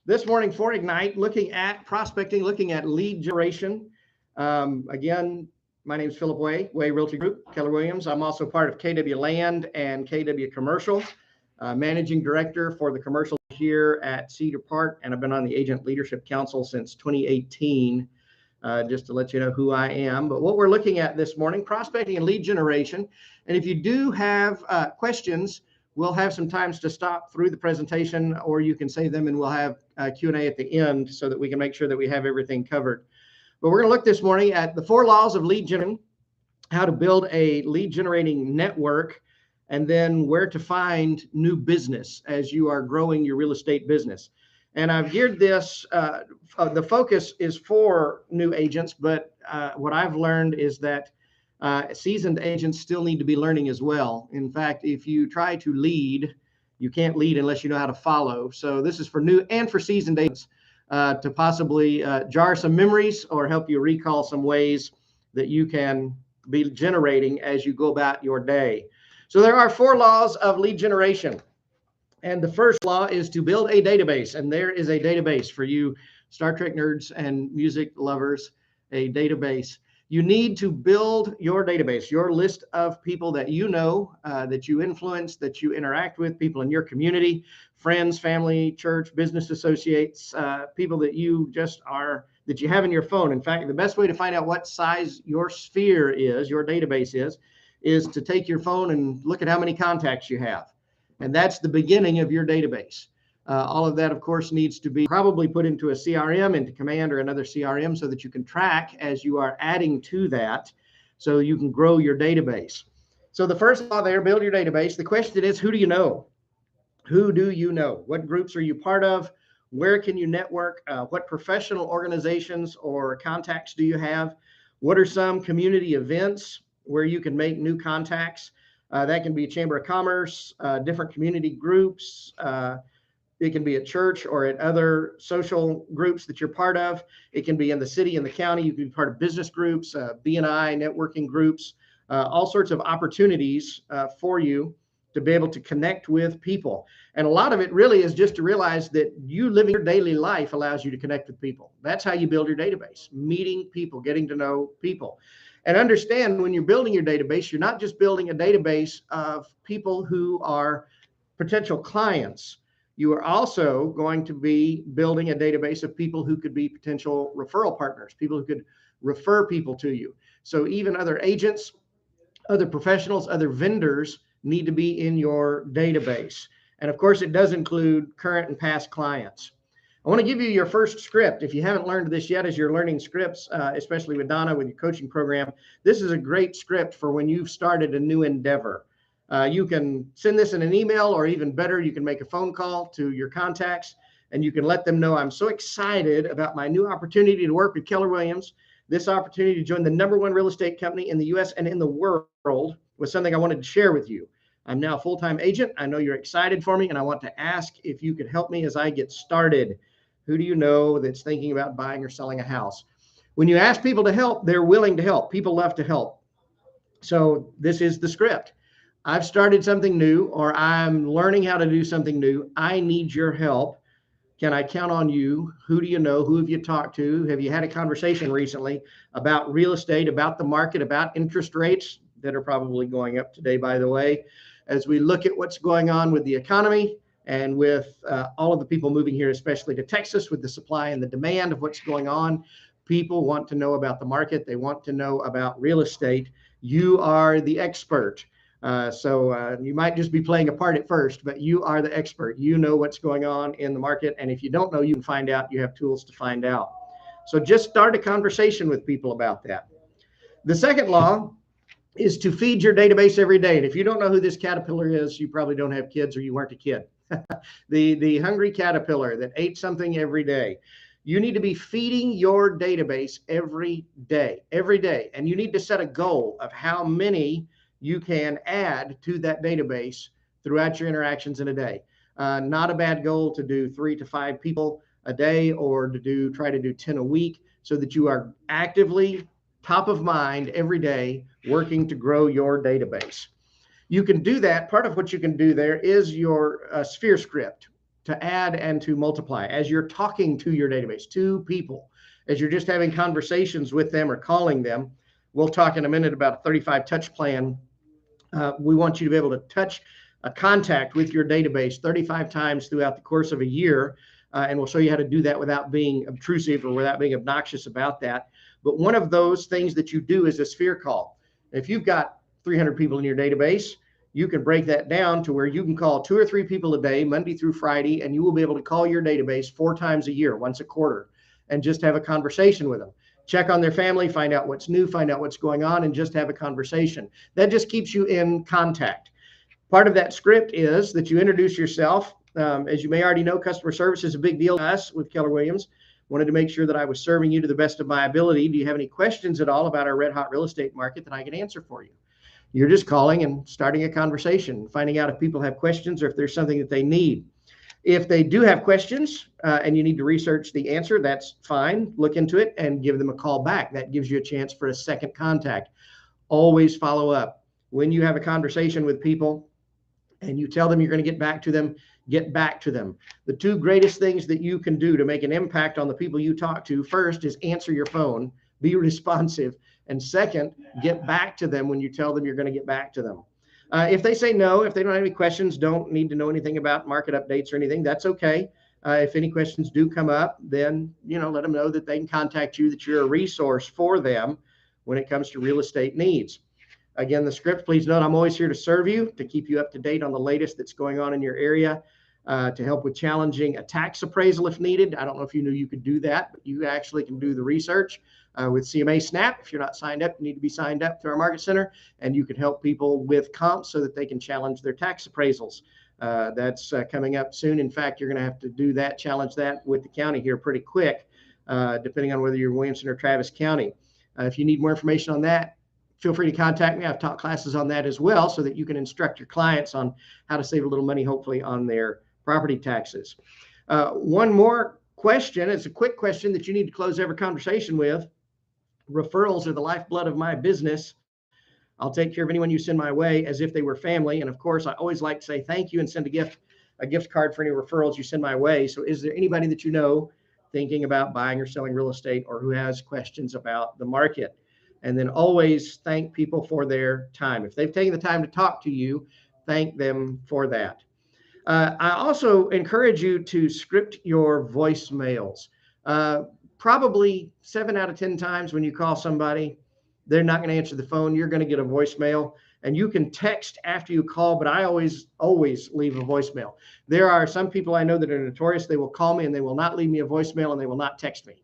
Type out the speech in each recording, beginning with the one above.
This morning for Ignite, looking at prospecting, looking at lead generation. Again, my name is Philip Way Realty Group, Keller Williams. I'm also part of KW Land and KW Commercial, managing director for the commercial here at Cedar Park, and I've been on the Agent Leadership Council since 2018, just to let you know who I am. But what we're looking at this morning, prospecting and lead generation. And if you do have questions, we'll have some times to stop through the presentation, or you can save them and we'll have Q&A at the end so that we can make sure that we have everything covered. But we're going to look this morning at the 4 laws of lead generation, how to build a lead generating network, and then where to find new business as you are growing your real estate business. And I've geared this, the focus is for new agents, but what I've learned is that seasoned agents still need to be learning as well. In fact, if you try to lead, you can't lead unless you know how to follow. So this is for new and for seasoned agents to possibly jar some memories or help you recall some ways that you can be generating as you go about your day. So there are 4 laws of lead generation. And the first law is to build a database. And there is a database for you Star Trek nerds and music lovers, a database. You need to build your database, your list of people that you know, that you influence, that you interact with, people in your community, friends, family, church, business associates, people that you just are, that you have in your phone. In fact, the best way to find out what size your sphere is, your database is to take your phone and look at how many contacts you have. And that's the beginning of your database. All of that, of course, needs to be probably put into a CRM, into Command or another CRM, so that you can track as you are adding to that, so you can grow your database. So the first law there, build your database. The question is, who do you know? Who do you know? What groups are you part of? Where can you network? What professional organizations or contacts do you have? What are some community events where you can make new contacts? That can be a Chamber of Commerce, different community groups. It can be at church or at other social groups that you're part of. It can be in the city and the county. You can be part of business groups, B&I, networking groups, all sorts of opportunities for you to be able to connect with people. And a lot of it really is just to realize that you living your daily life allows you to connect with people. That's how you build your database, meeting people, getting to know people. And understand, when you're building your database, you're not just building a database of people who are potential clients. You are also going to be building a database of people who could be potential referral partners, people who could refer people to you. So even other agents, other professionals, other vendors need to be in your database. And of course, it does include current and past clients. I want to give you your first script. If you haven't learned this yet, as you're learning scripts, especially with Donna, with your coaching program, this is a great script for when you've started a new endeavor. You can send this in an email, or even better, you can make a phone call to your contacts and you can let them know, I'm so excited about my new opportunity to work with Keller Williams. This opportunity to join the #1 real estate company in the US and in the world was something I wanted to share with you. I'm now a full-time agent. I know you're excited for me, and I want to ask if you could help me as I get started. Who do you know that's thinking about buying or selling a house? When you ask people to help, they're willing to help. People love to help. So this is the script. I've started something new, or I'm learning how to do something new. I need your help. Can I count on you? Who do you know? Who have you talked to? Have you had a conversation recently about real estate, about the market, about interest rates that are probably going up today, by the way, as we look at what's going on with the economy and with all of the people moving here, especially to Texas, with the supply and the demand of what's going on. People want to know about the market. They want to know about real estate. You are the expert. So you might just be playing a part at first, but you are the expert. You know what's going on in the market. And if you don't know, you can find out. You have tools to find out. So just start a conversation with people about that. The second law is to feed your database every day. And if you don't know who this caterpillar is, you probably don't have kids, or you weren't a kid. The hungry caterpillar that ate something every day. You need to be feeding your database every day. And you need to set a goal of how many you can add to that database throughout your interactions in a day. Not a bad goal to do 3 to 5 people a day, or to try to do 10 a week, so that you are actively top of mind every day working to grow your database. You can do that. Part of what you can do there is your sphere script. to add and to multiply. As you're talking to your database, to people, as you're just having conversations with them or calling them, we'll talk in a minute about a 35 touch plan. We want you to be able to touch a contact with your database 35 times throughout the course of a year. And we'll show you how to do that without being obtrusive or without being obnoxious about that. But one of those things that you do is a sphere call. If you've got 300 people in your database, you can break that down to where you can call 2 or 3 people a day, Monday through Friday, and you will be able to call your database 4 times a year, once a quarter, and just have a conversation with them. Check on their family, find out what's new, find out what's going on, and just have a conversation. That just keeps you in contact. Part of that script is that you introduce yourself. As you may already know, customer service is a big deal to us with Keller Williams. Wanted to make sure that I was serving you to the best of my ability. Do you have any questions at all about our red hot real estate market that I can answer for you? You're just calling and starting a conversation, finding out if people have questions or if there's something that they need. If they do have questions and you need to research the answer, that's fine. Look into it and give them a call back. That gives you a chance for a second contact. Always follow up. When you have a conversation with people and you tell them you're going to get back to them, get back to them. The 2 greatest things that you can do to make an impact on the people you talk to, first is answer your phone, be responsive, and second, get back to them when you tell them you're going to get back to them. If they say no, if they don't have any questions, don't need to know anything about market updates or anything, that's okay. If any questions do come up, then let them know that they can contact you, that you're a resource for them when it comes to real estate needs. Again, the script, please note, I'm always here to serve you, to keep you up to date on the latest that's going on in your area, to help with challenging a tax appraisal if needed. I don't know if you knew you could do that, but you actually can do the research with CMA Snap. If you're not signed up, you need to be signed up to our market center, and you can help people with comps so that they can challenge their tax appraisals. That's coming up soon. In fact, you're going to have to do that, challenge that with the county here pretty quick, depending on whether you're Williamson or Travis County. If you need more information on that, feel free to contact me. I've taught classes on that as well so that you can instruct your clients on how to save a little money, hopefully, on their property taxes. One more question. It's a quick question that you need to close every conversation with. Referrals are the lifeblood of my business. I'll take care of anyone you send my way as if they were family. And of course, I always like to say thank you and send a gift card for any referrals you send my way. So is there anybody that you know thinking about buying or selling real estate or who has questions about the market? And then always thank people for their time. If they've taken the time to talk to you, thank them for that. I also encourage you to script your voicemails. Probably 7 out of 10 times when you call somebody, they're not going to answer the phone. You're going to get a voicemail, and you can text after you call, but I always leave a voicemail. There are some people I know that are notorious. They will call me and they will not leave me a voicemail and they will not text me.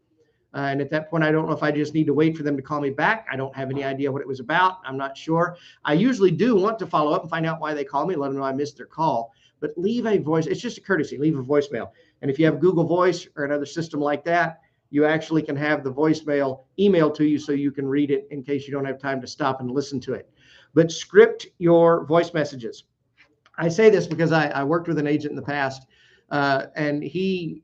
And at that point, I don't know if I just need to wait for them to call me back. I don't have any idea what it was about. I'm not sure. I usually do want to follow up and find out why they call me, let them know I missed their call. But leave a voice. It's just a courtesy. Leave a voicemail. And if you have Google Voice or another system like that, you actually can have the voicemail emailed to you so you can read it in case you don't have time to stop and listen to it. But script your voice messages. I say this because I worked with an agent in the past, and he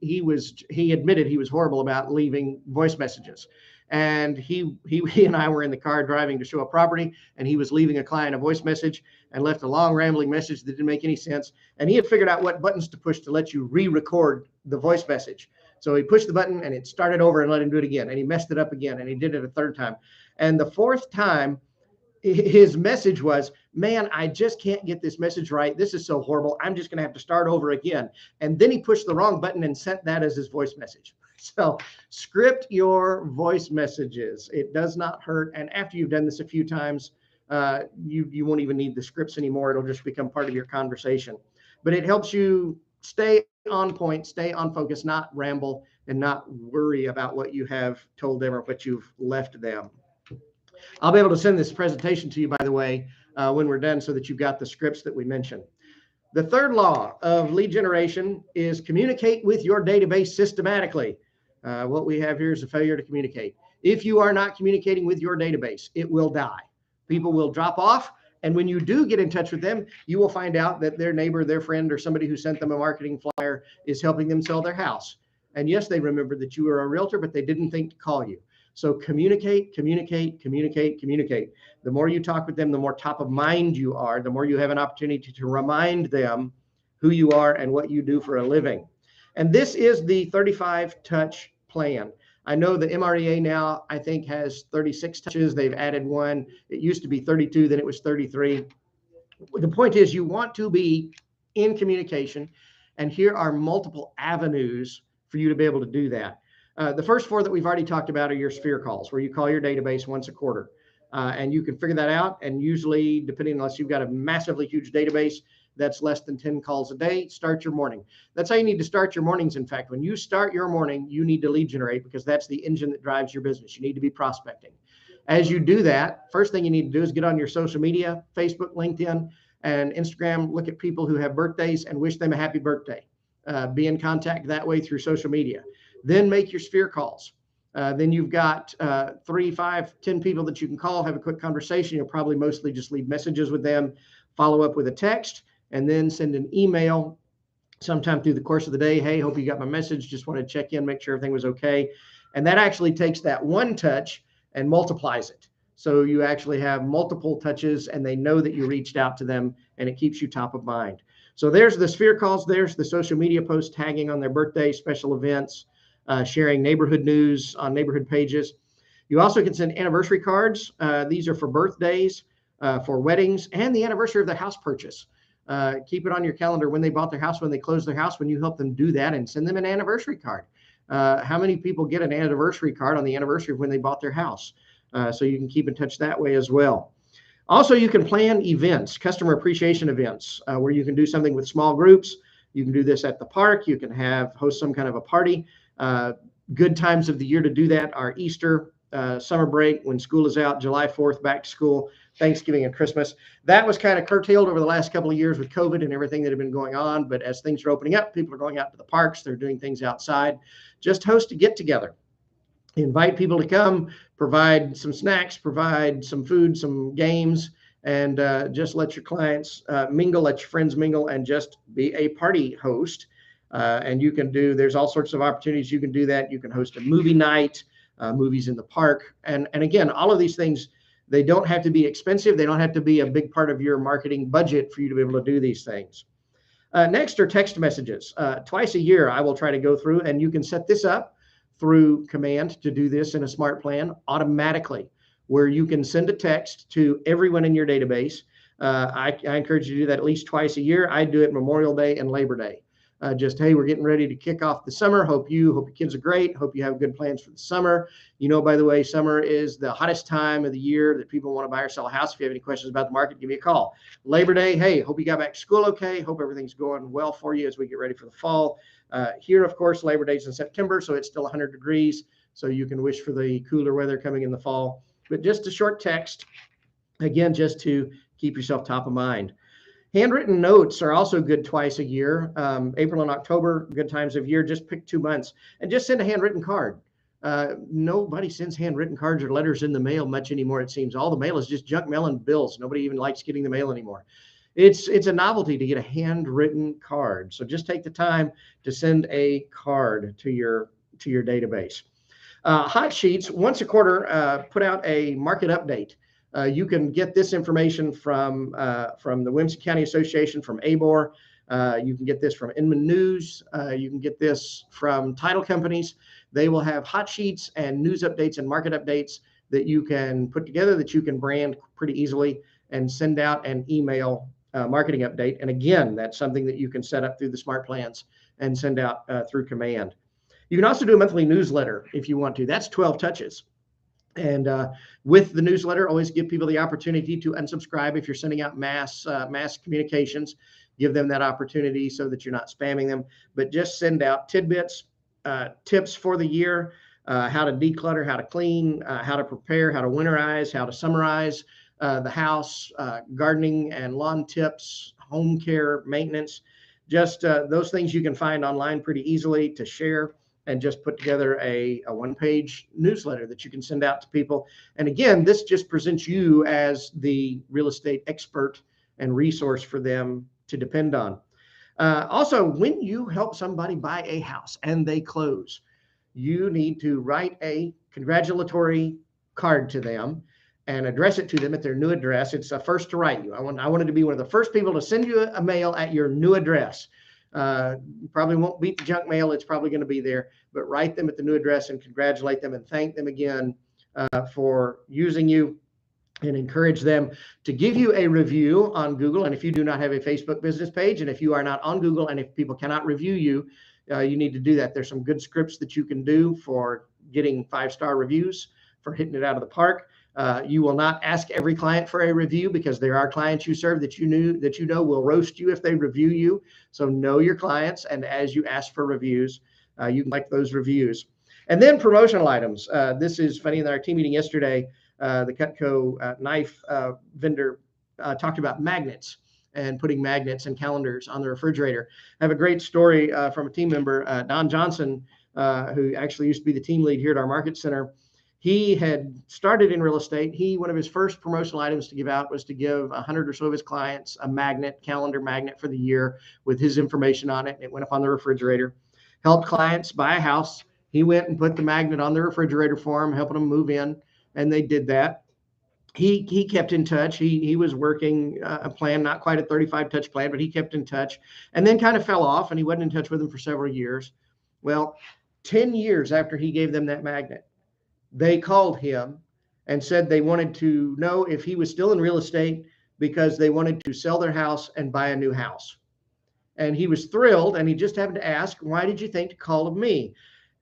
admitted he was horrible about leaving voice messages. And he and I were in the car driving to show a property, and he was leaving a client a voice message and left a long rambling message that didn't make any sense. And he had figured out what buttons to push to let you re-record the voice message. So he pushed the button and it started over and let him do it again. And he messed it up again, and he did it a 3rd time. And the 4th time, his message was, man, I just can't get this message right. This is so horrible. I'm just going to have to start over again. And then he pushed the wrong button and sent that as his voice message. So script your voice messages. It does not hurt. And after you've done this a few times, you won't even need the scripts anymore. It'll just become part of your conversation. But it helps you stay on point, stay on focus, not ramble, and not worry about what you have told them or what you've left them. I'll be able to send this presentation to you, by the way, when we're done, so that you've got the scripts that we mentioned. The 3rd law of lead generation is communicate with your database systematically. What we have here is a failure to communicate. If you are not communicating with your database, it will die. People will drop off. And when you do get in touch with them, you will find out that their neighbor, their friend, or somebody who sent them a marketing flyer is helping them sell their house. And yes, they remembered that you were a realtor, but they didn't think to call you. So communicate, communicate, communicate, communicate. The more you talk with them, the more top of mind you are, the more you have an opportunity to remind them who you are and what you do for a living. And this is the 35 touch plan. I know the MREA now, I think, has 36 touches. They've added one. It used to be 32, then it was 33. The point is, you want to be in communication, and here are multiple avenues for you to be able to do that. The first four that we've already talked about are your sphere calls, where you call your database once a quarter. And you can figure that out. And usually, depending unless you've got a massively huge database, that's less than 10 calls a day. Start your morning. That's how you need to start your mornings. In fact, when you start your morning, you need to lead generate, because that's the engine that drives your business. You need to be prospecting. As you do that, first thing you need to do is get on your social media, Facebook, LinkedIn, and Instagram. Look at people who have birthdays and wish them a happy birthday. Be in contact that way through social media. Then make your sphere calls. Then you've got 3, 5, 10 people that you can call, have a quick conversation. You'll probably mostly just leave messages with them, follow up with a text, and then send an email sometime through the course of the day. Hey, hope you got my message. Just wanted to check in, make sure everything was okay. And that actually takes that one touch and multiplies it. So you actually have multiple touches, and they know that you reached out to them, and it keeps you top of mind. So there's the sphere calls. There's the social media posts tagging on their birthday, special events, sharing neighborhood news on neighborhood pages. You also can send anniversary cards. These are for birthdays, for weddings, and the anniversary of the house purchase. Keep it on your calendar when they bought their house, when they closed their house, when you help them do that, and send them an anniversary card. How many people get an anniversary card on the anniversary of when they bought their house? So you can keep in touch that way as well. Also, you can plan events, customer appreciation events, where you can do something with small groups. You can do this at the park. You can host some kind of a party. Good times of the year to do that are Easter, summer break, when school is out, July 4th, back to school, Thanksgiving, and Christmas. That was kind of curtailed over the last couple of years with COVID and everything that had been going on. But as things are opening up, people are going out to the parks. They're doing things outside. Just host a get together. Invite people to come, provide some snacks, provide some food, some games, and just let your clients mingle, let your friends mingle, and just be a party host. And you can there's all sorts of opportunities you can do that. You can host a movie night, movies in the park. And again, all of these things, they don't have to be expensive. They don't have to be a big part of your marketing budget for you to be able to do these things. Next are text messages. Twice a year, I will try to go through, and you can set this up through command to do this in a smart plan automatically, where you can send a text to everyone in your database. I encourage you to do that at least twice a year. I do it Memorial Day and Labor Day. Just, hey, we're getting ready to kick off the summer. Hope your kids are great. Hope you have good plans for the summer. You know, by the way, summer is the hottest time of the year that people want to buy or sell a house. If you have any questions about the market, give me a call. Labor Day, hey, hope you got back to school okay. Hope everything's going well for you as we get ready for the fall. Here, of course, Labor Day is in September, so it's still 100 degrees. So you can wish for the cooler weather coming in the fall. But just a short text, again, just to keep yourself top of mind. Handwritten notes are also good twice a year. April and October, good times of year. Just pick 2 months and just send a handwritten card. Nobody sends handwritten cards or letters in the mail much anymore, it seems. All the mail is just junk mail and bills. Nobody even likes getting the mail anymore. It's a novelty to get a handwritten card. So just take the time to send a card to your database. Hot Sheets, once a quarter, put out a market update. You can get this information from the Williamson County Association, from ABOR. You can get this from Inman News. You can get this from title companies. They will have hot sheets and news updates and market updates that you can put together, that you can brand pretty easily and send out an email marketing update. And again, that's something that you can set up through the smart plans and send out through command. You can also do a monthly newsletter if you want to. That's 12 touches. And with the newsletter, always give people the opportunity to unsubscribe if you're sending out mass communications. Give them that opportunity so that you're not spamming them. But just send out tidbits, tips for the year, how to declutter, how to clean, how to prepare, how to winterize, how to summarize the house, gardening and lawn tips, home care, maintenance. Just those things you can find online pretty easily to share, and just put together a one-page newsletter that you can send out to people. And again, this just presents you as the real estate expert and resource for them to depend on. Also, when you help somebody buy a house and they close, you need to write a congratulatory card to them and address it to them at their new address. It's a first to write you. I wanted to be one of the first people to send you a mail at your new address. Probably won't beat the junk mail. It's probably going to be there, but write them at the new address and congratulate them and thank them again for using you, and encourage them to give you a review on Google. And if you do not have a Facebook business page, and if you are not on Google, and if people cannot review you, you need to do that. There's some good scripts that you can do for getting 5-star reviews, for hitting it out of the park. You will not ask every client for a review, because there are clients you serve that you know will roast you if they review you. So know your clients, and as you ask for reviews, you can like those reviews. And then promotional items. This is funny. In our team meeting yesterday, the Cutco knife vendor talked about magnets and putting magnets and calendars on the refrigerator. I have a great story from a team member, Don Johnson, who actually used to be the team lead here at our market center. He had started in real estate. One of his first promotional items to give out was to give 100 or so of his clients a calendar magnet for the year with his information on it. It went up on the refrigerator. Helped clients buy a house. He went and put the magnet on the refrigerator for them, helping them move in. And they did that. He kept in touch. He was working a plan, not quite a 35 touch plan, but he kept in touch, and then kind of fell off, and he wasn't in touch with them for several years. Well, 10 years after he gave them that magnet, they called him and said they wanted to know if he was still in real estate, because they wanted to sell their house and buy a new house. And he was thrilled, and he just happened to ask, why did you think to call of me?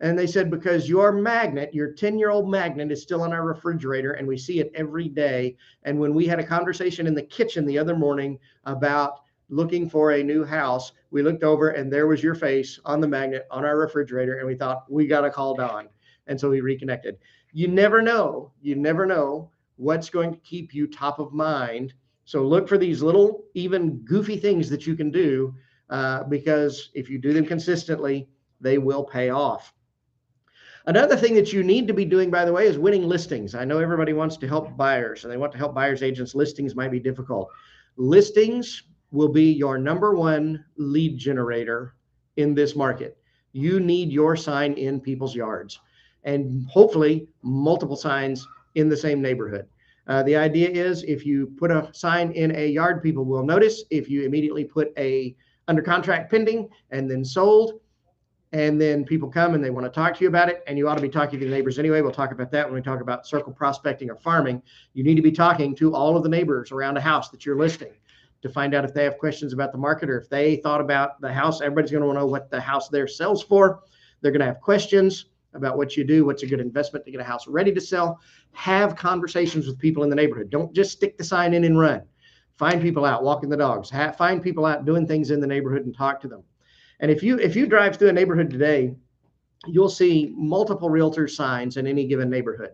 And they said, because your magnet, your 10-year-old magnet, is still on our refrigerator, and we see it every day. And when we had a conversation in the kitchen the other morning about looking for a new house, we looked over and there was your face on the magnet on our refrigerator, and we thought, we got to call Don. And so we reconnected. You never know what's going to keep you top of mind. So look for these little, even goofy things that you can do, because if you do them consistently, they will pay off. Another thing that you need to be doing, by the way, is winning listings. I know everybody wants to help buyers, and they want to help buyers agents. Listings might be difficult. Listings will be your #1 lead generator in this market. You need your sign in people's yards, and hopefully multiple signs in the same neighborhood. The idea is, if you put a sign in a yard, people will notice. If you immediately put a under contract pending and then sold, and then people come and they want to talk to you about it, and you ought to be talking to the neighbors anyway. We'll talk about that when we talk about circle prospecting or farming. You need to be talking to all of the neighbors around a house that you're listing to find out if they have questions about the market, or if they thought about the house. Everybody's going to want to know what the house there sells for. They're going to have questions about what you do, what's a good investment to get a house ready to sell. Have conversations with people in the neighborhood. Don't just stick the sign in and run. Find people out walking the dogs. Find people out doing things in the neighborhood and talk to them. And if you drive through a neighborhood today, you'll see multiple realtor signs in any given neighborhood.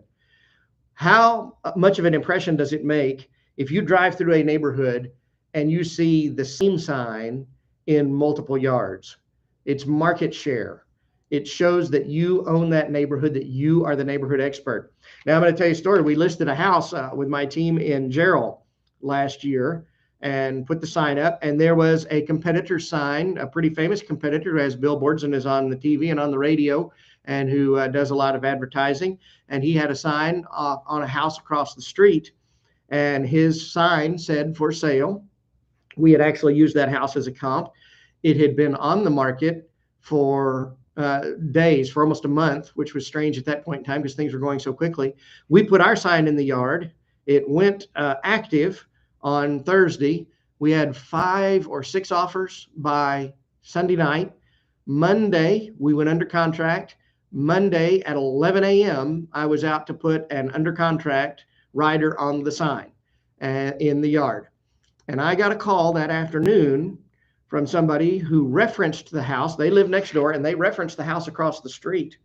How much of an impression does it make if you drive through a neighborhood and you see the same sign in multiple yards? It's market share. It shows that you own that neighborhood, that you are the neighborhood expert. Now I'm going to tell you a story. We listed a house with my team in Gerald last year, and put the sign up, and there was a competitor sign, a pretty famous competitor who has billboards and is on the TV and on the radio, and who does a lot of advertising. And he had a sign on a house across the street, and his sign said for sale. We had actually used that house as a comp. It had been on the market for days, for almost a month, which was strange at that point in time because things were going so quickly. We put our sign in the yard. It went active on Thursday. We had 5 or 6 offers by Sunday night. Monday, we went under contract. Monday at 11 a.m., I was out to put an under contract rider on the sign in the yard. And I got a call that afternoon from somebody who referenced the house. They live next door, and they referenced the house across the street.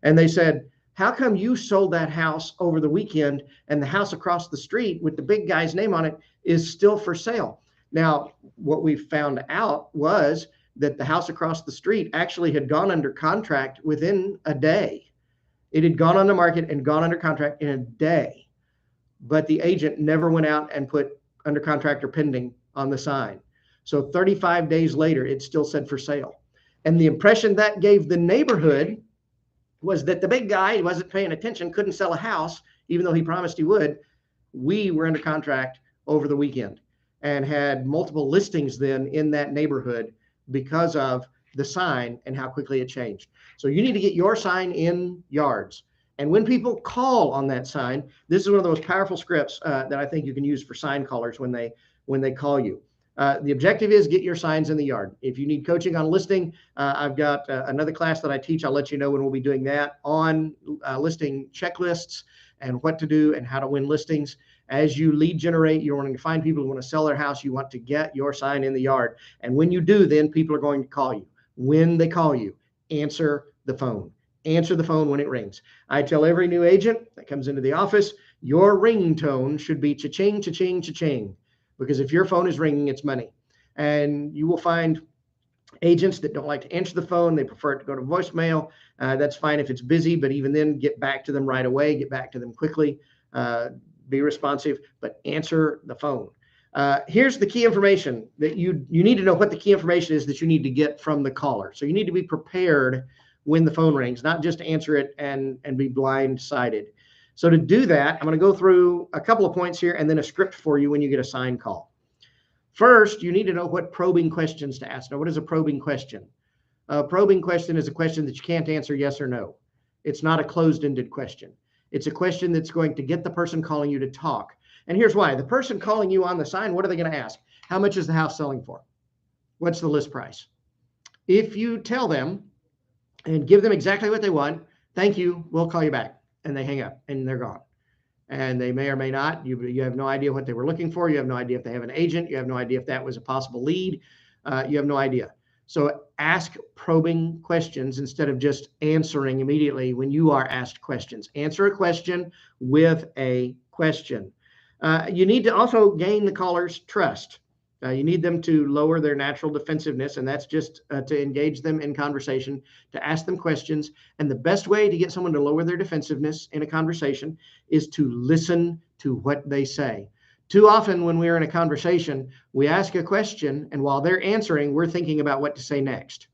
And they said, how come you sold that house over the weekend and the house across the street with the big guy's name on it is still for sale? Now, what we found out was that the house across the street actually had gone under contract within a day. It had gone on the market and gone under contract in a day, but the agent never went out and put under contract or pending on the sign. So 35 days later, it still said for sale. And the impression that gave the neighborhood was that the big guy who wasn't paying attention couldn't sell a house, even though he promised he would. We were under contract over the weekend and had multiple listings then in that neighborhood because of the sign and how quickly it changed. So you need to get your sign in yards. And when people call on that sign, this is one of those powerful scripts that I think you can use for sign callers when they call you. The objective is get your signs in the yard. If you need coaching on listing, I've got another class that I teach. I'll let you know when we'll be doing that on listing checklists and what to do and how to win listings. As you lead generate, you're wanting to find people who want to sell their house. You want to get your sign in the yard. And when you do, then people are going to call you. When they call you, answer the phone. Answer the phone when it rings. I tell every new agent that comes into the office, your ringtone should be cha-ching, cha-ching, cha-ching. Because if your phone is ringing, it's money. And you will find agents that don't like to answer the phone. They prefer it to go to voicemail. That's fine if it's busy, but even then, get back to them right away. Get back to them quickly. Be responsive, but answer the phone. Here's the key information that you need to know what the key information is that you need to get from the caller. So you need to be prepared when the phone rings, not just answer it and be blindsided. So to do that, I'm going to go through a couple of points here and then a script for you when you get a sign call. First, you need to know what probing questions to ask. Now, what is a probing question? A probing question is a question that you can't answer yes or no. It's not a closed-ended question. It's a question that's going to get the person calling you to talk. And here's why. The person calling you on the sign, what are they going to ask? How much is the house selling for? What's the list price? If you tell them and give them exactly what they want, thank you, we'll call you back. And they hang up and they're gone. And they may or may not. You have no idea what they were looking for. You have no idea if they have an agent. You have no idea if that was a possible lead. You have no idea. So ask probing questions instead of just answering immediately when you are asked questions. Answer a question with a question. You need to also gain the caller's trust. You need them to lower their natural defensiveness, and that's just to engage them in conversation, to ask them questions. And the best way to get someone to lower their defensiveness in a conversation is to listen to what they say. Too often when we're in a conversation, we ask a question, and while they're answering, we're thinking about what to say next.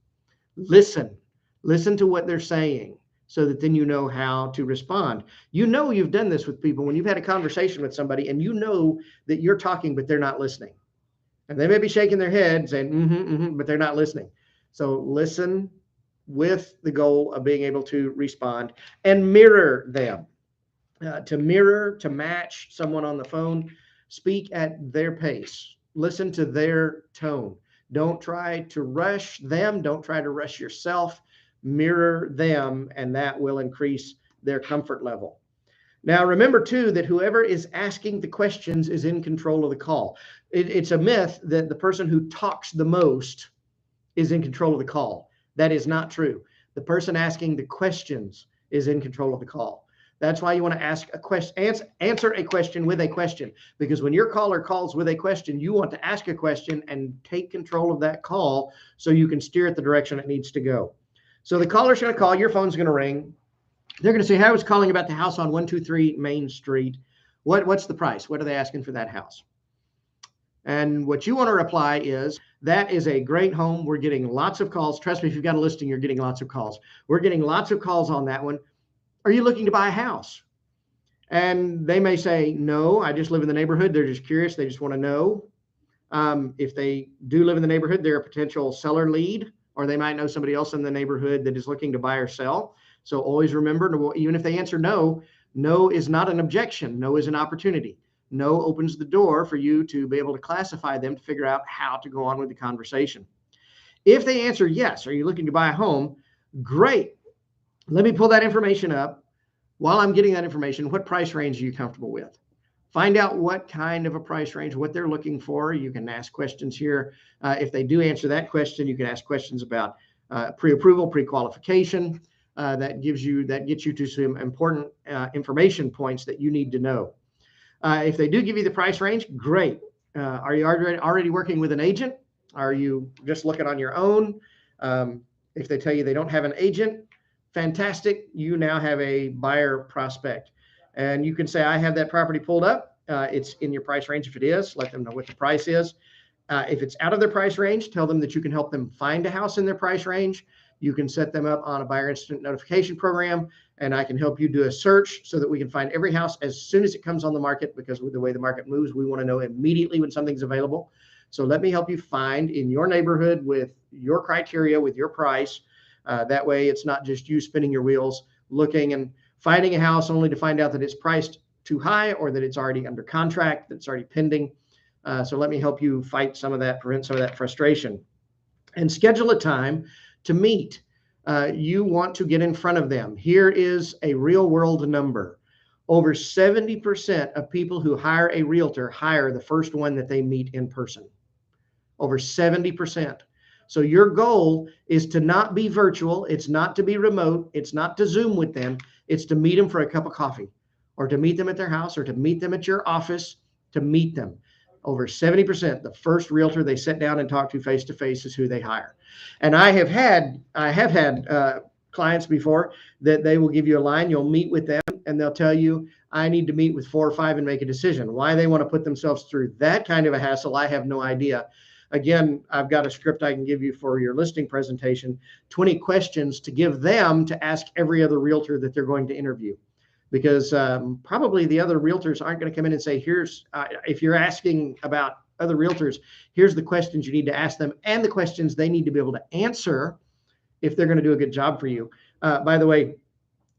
Listen to what they're saying so that then you know how to respond. You know you've done this with people when you've had a conversation with somebody and you know that you're talking, but they're not listening. And they may be shaking their head saying, but they're not listening. So listen with the goal of being able to respond and mirror them. To match someone on the phone, speak at their pace. Listen to their tone. Don't try to rush them. Don't try to rush yourself. Mirror them, and that will increase their comfort level. Now, remember, too, that whoever is asking the questions is in control of the call. It's a myth that the person who talks the most is in control of the call. That is not true. The person asking the questions is in control of the call. That's why you want to ask a question, answer a question with a question, because when your caller calls with a question, you want to ask a question and take control of that call so you can steer it the direction it needs to go. So the caller's going to call, your phone's going to ring. They're going to say, "Hey, I was calling about the house on 123 Main Street. What's the price? What are they asking for that house?" And what you want to reply is, "That is a great home. We're getting lots of calls. Trust me, if you've got a listing, you're getting lots of calls. We're getting lots of calls on that one. Are you looking to buy a house?" And they may say, "No, I just live in the neighborhood." They're just curious. They just want to know. If they do live in the neighborhood, they're a potential seller lead, or they might know somebody else in the neighborhood that is looking to buy or sell. So always remember, even if they answer no, no is not an objection. No is an opportunity. No opens the door for you to be able to classify them to figure out how to go on with the conversation. If they answer yes, "Are you looking to buy a home?" Great. Let me pull that information up. While I'm getting that information, what price range are you comfortable with? Find out what kind of a price range, what they're looking for. You can ask questions here. If they do answer that question, you can ask questions about pre-approval, pre-qualification. That gets you to some important information points that you need to know. If they do give you the price range, great. Are you already working with an agent? Are you just looking on your own? If they tell you they don't have an agent, fantastic. You now have a buyer prospect. And you can say, "I have that property pulled up. It's in your price range." If it is, let them know what the price is. If it's out of their price range, tell them that you can help them find a house in their price range. You can set them up on a buyer instant notification program, and I can help you do a search so that we can find every house as soon as it comes on the market, because with the way the market moves, we want to know immediately when something's available. So let me help you find in your neighborhood with your criteria, with your price. That way it's not just you spinning your wheels looking and finding a house only to find out that it's priced too high or that it's already under contract, that's already pending. So let me help you fight some of that, prevent some of that frustration. And schedule a time to meet. You want to get in front of them. Here is a real world number. Over 70% of people who hire a realtor hire the first one that they meet in person. Over 70%. So your goal is to not be virtual. It's not to be remote. It's not to Zoom with them. It's to meet them for a cup of coffee, or to meet them at their house, or to meet them at your office, to meet them. Over 70%, the first realtor they sit down and talk to face is who they hire. And I have had clients before that they will give you a line, you'll meet with them, and they'll tell you, I need to meet with 4 or 5 and make a decision. Why they want to put themselves through that kind of a hassle, I have no idea. Again, I've got a script I can give you for your listing presentation, 20 questions to give them to ask every other realtor that they're going to interview. Because probably the other realtors aren't going to come in and say, if you're asking about other realtors, here's the questions you need to ask them and the questions they need to be able to answer if they're going to do a good job for you. By the way,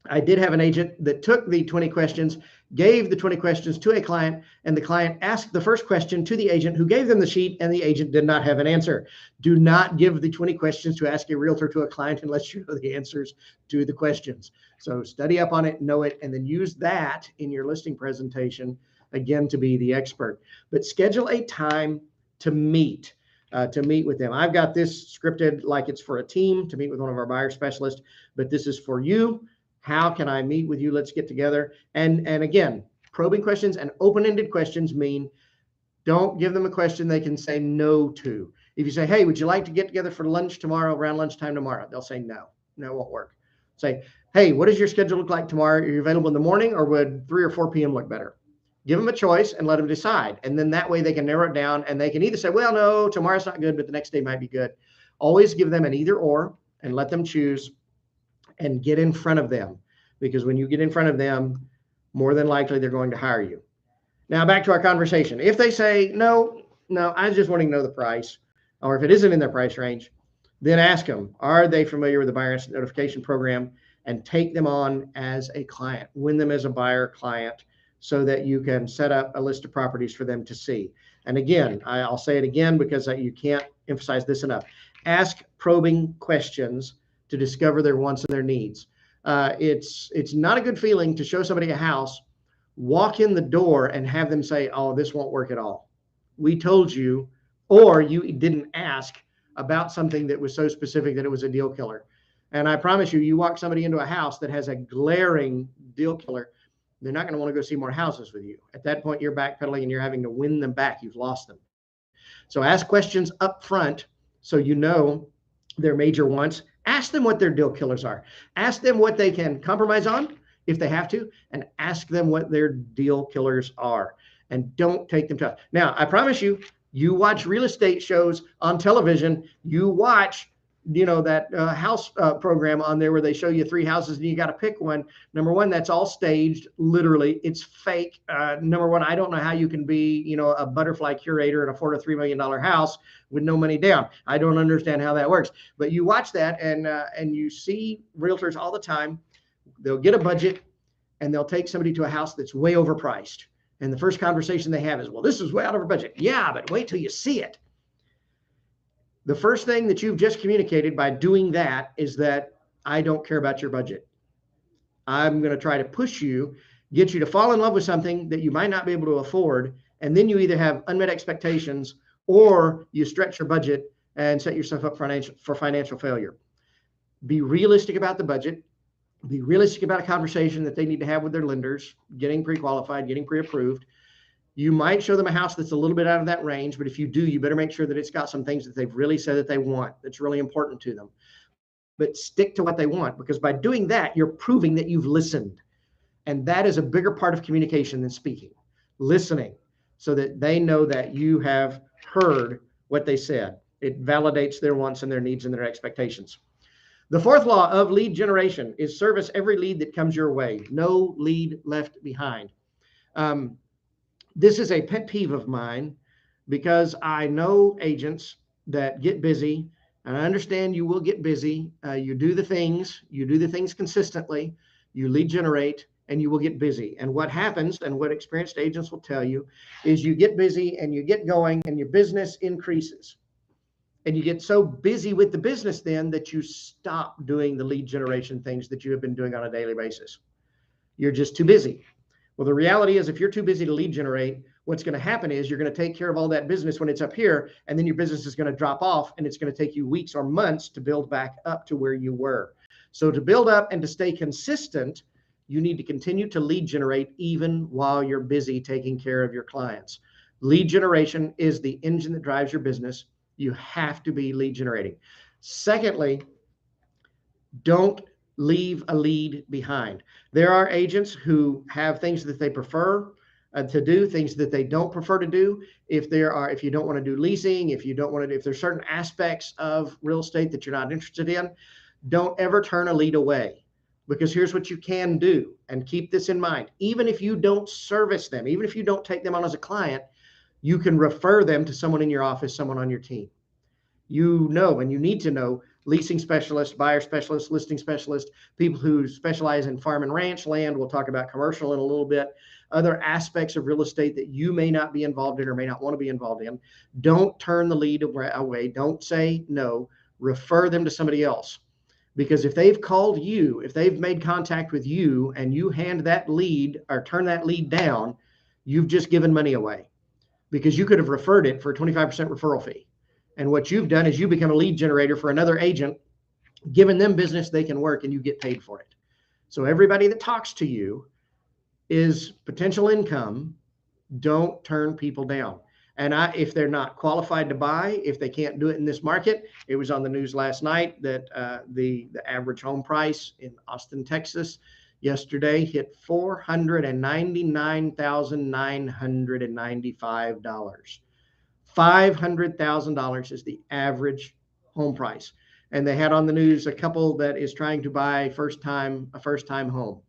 I did have an agent that took the 20 questions, gave the 20 questions to a client, and the client asked the first question to the agent who gave them the sheet, and the agent did not have an answer. Do not give the 20 questions to ask a realtor to a client unless you know the answers to the questions. So study up on it, know it, and then use that in your listing presentation, again, to be the expert. But schedule a time to meet with them. I've got this scripted like it's for a team to meet with one of our buyer specialists, but this is for you. How can I meet with you? Let's get together. And again, probing questions and open-ended questions mean don't give them a question they can say no to. If you say, hey, would you like to get together for lunch tomorrow, around lunchtime tomorrow? They'll say no. No, it won't work. Say, hey, what does your schedule look like tomorrow? Are you available in the morning, or would 3 or 4 p.m. look better? Give them a choice and let them decide. And then that way they can narrow it down, and they can either say, well, no, tomorrow's not good, but the next day might be good. Always give them an either or and let them choose. And get in front of them, because when you get in front of them, more than likely they're going to hire you. Now back to our conversation. If they say, no, I just want to know the price, or if it isn't in their price range, then ask them, are they familiar with the buyer instant notification program, and take them on as a client, win them as a buyer client, so that you can set up a list of properties for them to see. And again, I'll say it again because you can't emphasize this enough. Ask probing questions to discover their wants and their needs. It's not a good feeling to show somebody a house, walk in the door, and have them say, oh, this won't work at all. We told you, or you didn't ask about something that was so specific that it was a deal killer. And I promise you, you walk somebody into a house that has a glaring deal killer, they're not going to want to go see more houses with you. At that point, you're backpedaling and you're having to win them back. You've lost them. So ask questions up front so you know their major wants. Ask them what their deal killers are. Ask them what they can compromise on if they have to, and ask them what their deal killers are. And don't take them to. Now, I promise you, you watch real estate shows on television, you watch that house program on there where they show you 3 houses and you got to pick one. Number one, that's all staged. Literally, it's fake. Number one, I don't know how you can be, a butterfly curator and afford a $3 million house with no money down. I don't understand how that works. But you watch that and you see realtors all the time. They'll get a budget and they'll take somebody to a house that's way overpriced. And the first conversation they have is, well, this is way out of our budget. Yeah, but wait till you see it. The first thing that you've just communicated by doing that is that I don't care about your budget. I'm going to try to push you, get you to fall in love with something that you might not be able to afford. And then you either have unmet expectations or you stretch your budget and set yourself up for financial failure. Be realistic about the budget. Be realistic about a conversation that they need to have with their lenders, getting pre-qualified, getting pre-approved. You might show them a house that's a little bit out of that range, but if you do, you better make sure that it's got some things that they've really said that they want, that's really important to them. But stick to what they want, because by doing that, you're proving that you've listened. And that is a bigger part of communication than speaking. Listening, so that they know that you have heard what they said. It validates their wants and their needs and their expectations. The 4th law of lead generation is service every lead that comes your way. No lead left behind. This is a pet peeve of mine because I know agents that get busy, and I understand you will get busy. You do the things consistently, you lead generate, and you will get busy. And what happens, and what experienced agents will tell you, is you get busy and you get going and your business increases. And you get so busy with the business then that you stop doing the lead generation things that you have been doing on a daily basis. You're just too busy. Well, the reality is if you're too busy to lead generate, what's going to happen is you're going to take care of all that business when it's up here, and then your business is going to drop off, and it's going to take you weeks or months to build back up to where you were. So to build up and to stay consistent, you need to continue to lead generate even while you're busy taking care of your clients. Lead generation is the engine that drives your business. You have to be lead generating. Secondly, don't leave a lead behind. There are agents who have things that they prefer to do, things that they don't prefer to do. If you don't want to do leasing, if there's certain aspects of real estate that you're not interested in, don't ever turn a lead away. Because here's what you can do, and keep this in mind. Even if you don't service them, even if you don't take them on as a client, you can refer them to someone in your office, someone on your team. You know, and you need to know, leasing specialists, buyer specialists, listing specialists, people who specialize in farm and ranch land. We'll talk about commercial in a little bit. Other aspects of real estate that you may not be involved in or may not want to be involved in. Don't turn the lead away. Don't say no. Refer them to somebody else. Because if they've called you, if they've made contact with you and you hand that lead or turn that lead down, you've just given money away, because you could have referred it for a 25% referral fee. And what you've done is you become a lead generator for another agent, giving them business they can work, and you get paid for it. So everybody that talks to you is potential income. Don't turn people down. And if they're not qualified to buy, if they can't do it in this market, it was on the news last night that the average home price in Austin, Texas, yesterday hit $499,995. $500,000 is the average home price. And they had on the news a couple that is trying to buy a first time home.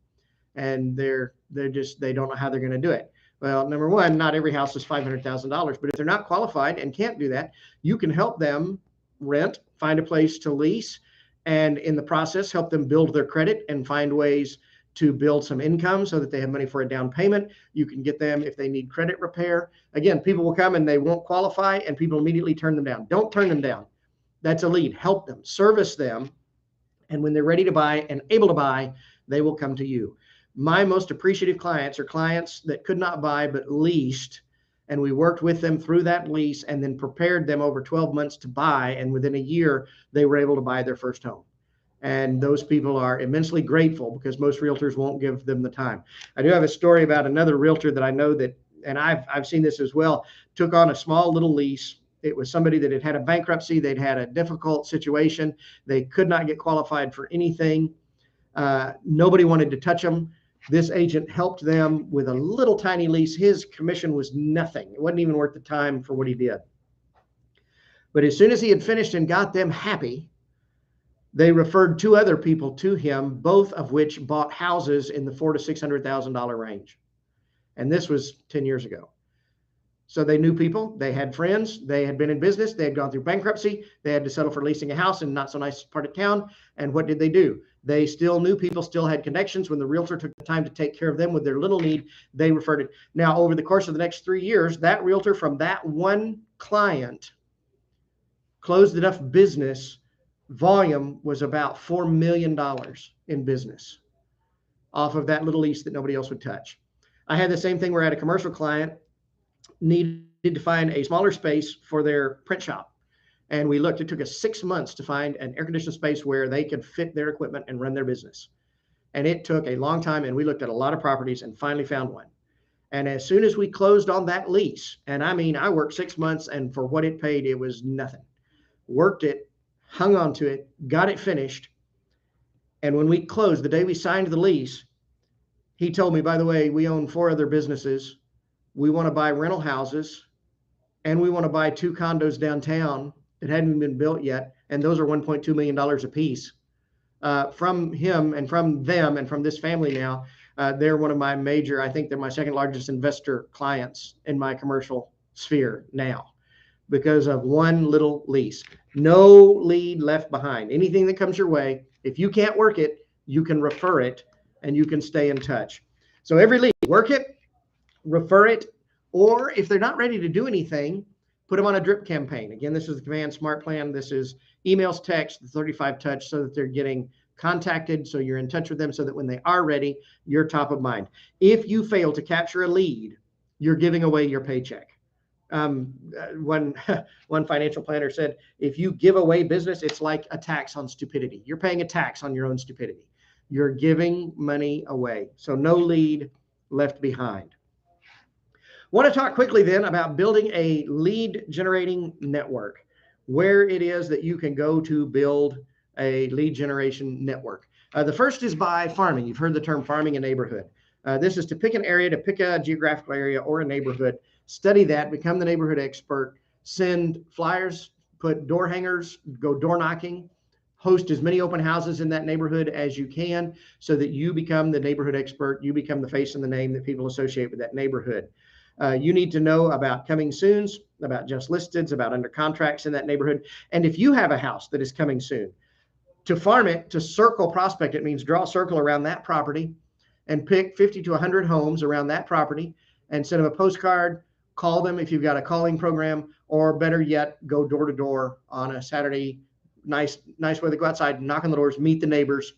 And they don't know how they're going to do it. Well, number one, not every house is $500,000, but if they're not qualified and can't do that, you can help them rent, find a place to lease, and in the process, help them build their credit and find ways to build some income so that they have money for a down payment. You can get them if they need credit repair. Again, people will come and they won't qualify, and people immediately turn them down. Don't turn them down. That's a lead. Help them, service them, and when they're ready to buy and able to buy, they will come to you. My most appreciative clients are clients that could not buy but leased, and we worked with them through that lease and then prepared them over 12 months to buy, and within a year they were able to buy their first home. And those people are immensely grateful, because most realtors won't give them the time. I do have a story about another realtor that I know that, and I've seen this as well, took on a small little lease. It was somebody that had had a bankruptcy. They'd had a difficult situation. They could not get qualified for anything. Nobody wanted to touch them. This agent helped them with a little tiny lease. His commission was nothing. It wasn't even worth the time for what he did. But as soon as he had finished and got them happy, they referred two other people to him, both of which bought houses in the $400,000 to $600,000 range. And this was 10 years ago. So they knew people, they had friends, they had been in business, they had gone through bankruptcy, they had to settle for leasing a house in not so nice part of town. And what did they do? They still knew people, still had connections. When the realtor took the time to take care of them with their little need, they referred it. Now, over the course of the next 3 years, that realtor from that one client closed enough business. Volume was about $4 million in business off of that little lease that nobody else would touch. I had the same thing where I had a commercial client needed to find a smaller space for their print shop. And we looked, it took us 6 months to find an air-conditioned space where they could fit their equipment and run their business. And it took a long time, and we looked at a lot of properties and finally found one. And as soon as we closed on that lease, and I mean, I worked 6 months, and for what it paid, it was nothing. Worked it, hung on to it, got it finished. And when we closed, the day we signed the lease, he told me, by the way, we own 4 other businesses. We want to buy rental houses, and we want to buy 2 condos downtown that hadn't even been built yet. And those are $1.2 million a piece. From him and from them and from this family now, they're one of my major, I think they're my second largest investor clients in my commercial sphere now. because of one little lease. No lead left behind. Anything that comes your way, if you can't work it, you can refer it and you can stay in touch. So every lead, work it, refer it, or if they're not ready to do anything, put them on a drip campaign. Again, this is the Command Smart Plan. This is emails, text, the 35 touch, so that they're getting contacted, so you're in touch with them, so that when they are ready, you're top of mind. If you fail to capture a lead, you're giving away your paycheck. One financial planner said, if you give away business, it's like a tax on stupidity. You're paying a tax on your own stupidity. You're giving money away. So no lead left behind. Want to talk quickly then about building a lead generating network, where it is that you can go to build a lead generation network. The first is by farming. You've heard the term farming a neighborhood. This is to pick an area, to pick a geographical area or a neighborhood, study that, become the neighborhood expert, send flyers, put door hangers, go door knocking, host as many open houses in that neighborhood as you can, so that you become the neighborhood expert, you become the face and the name that people associate with that neighborhood. You need to know about coming soons, about just listeds, about under contracts in that neighborhood. And if you have a house that is coming soon, to farm it, to circle prospect, it means draw a circle around that property and pick 50 to 100 homes around that property and send them a postcard, call them if you've got a calling program, or better yet, go door to door on a Saturday, nice weather, go outside, knock on the doors, meet the neighbors,